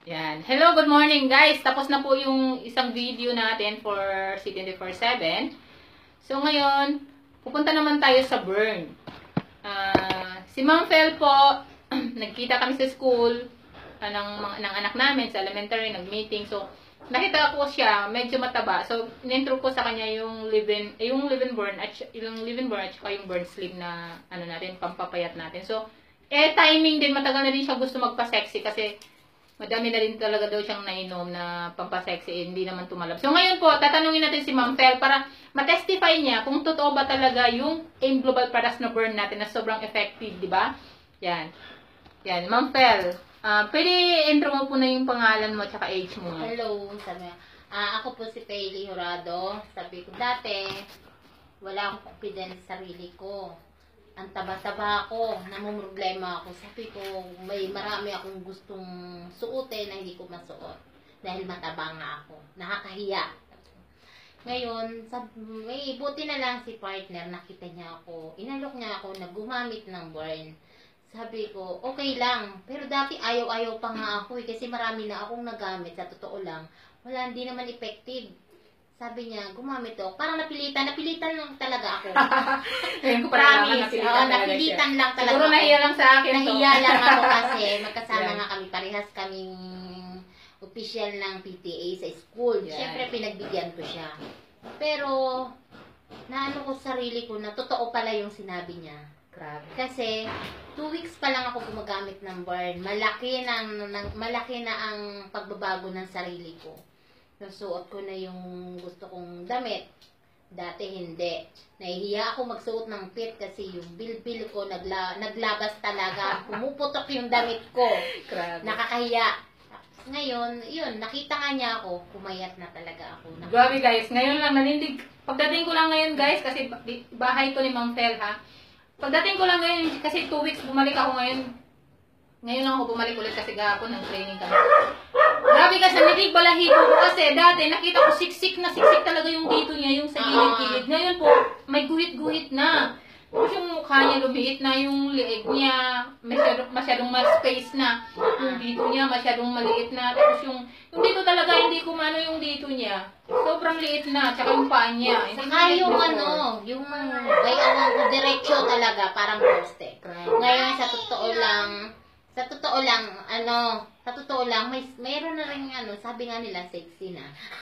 Yan. Hello, good morning guys. Tapos na po yung isang video natin for C24/7. So ngayon, pupunta naman tayo sa Bern. Si Ma'am Fel po, nagkita kami sa school ng anak namin sa elementary, nag-meeting. So nakita ko siya, medyo mataba. So inintro ko sa kanya yung live-in burn at yung burn sleeve na ano natin, pampapayat natin. So timing din, matagal na din siya gusto magpa-sexy kasi madami na rin talaga daw siyang nainom na pampasexy, hindi naman tumalab. So ngayon po, tatanungin natin si Ma'am Fel para matestify niya kung totoo ba talaga yung AIM Global Products na burn natin na sobrang effective, di ba? Yan. Yan, Ma'am Fel. Pwede intro mo po na yung pangalan mo at saka age mo. Hello, sabi ako po si Paylee Jurado. Sabi ko dati, wala akong confidence sa sarili ko. Ang taba-taba ako, namumroblema ako. Sabi ko, may marami akong gustong suotin na hindi ko masuot. Dahil mataba nga ako. Nakakahiya. Ngayon, may buti na lang si partner, nakita niya ako. Inalok niya ako na gumamit ng burn. Sabi ko, okay lang. Pero dati ayaw-ayaw pa nga ako kasi marami na akong nagamit. Sa totoo lang, wala, hindi naman effective. Sabi niya, gumamit ako. Parang napilitan lang talaga ako. Promise. Napilitan lang talaga Siguro ako. nahiya lang sa akin. Nahiya lang ako kasi magkasama nga kami. Parehas kaming official ng PTA sa school. Yeah. Siyempre, pinagbigyan ko siya. Pero, naano ko sa sarili ko na totoo pala yung sinabi niya. Grabe. Kasi, 2 weeks pa lang ako gumagamit ng burn. Malaki na ang pagbabago ng sarili ko. Nasuot ko na yung gusto kong damit. Dati hindi. Nahihiya ako magsuot ng pit kasi yung bilbil ko naglabas talaga. Pumuputok yung damit ko. Grabe. Nakakahiya. Ngayon, yun, nakita nga niya ako, pumayat na talaga ako. Grabe guys, ngayon lang nanindig. Pagdating ko lang ngayon guys, kasi bahay ko ni Ma'am Fel ha. Pagdating ko lang ngayon, kasi 2 weeks bumalik ako ngayon. Ngayon lang ako bumalik ulit kasi gahapon ng training kami. Grabe guys, nanilig balahibo ko kasi dati nakita ko siksik talaga yung dito niya, yung sa gilid-gilid. Ngayon po, may guhit-guhit na. Tapos yung mukha niya lumiit na, yung leeg niya masyadong mas space na. Yung dito niya masyadong maliit na. Tapos yung dito talaga hindi ko mano yung dito niya. Sobrang liit na, tsaka yung paa niya. Saka yung yung may diretsyo talaga, parang poste. Ngayon, sa totoo lang, mayroon na rin sabi nga nila, sexy na.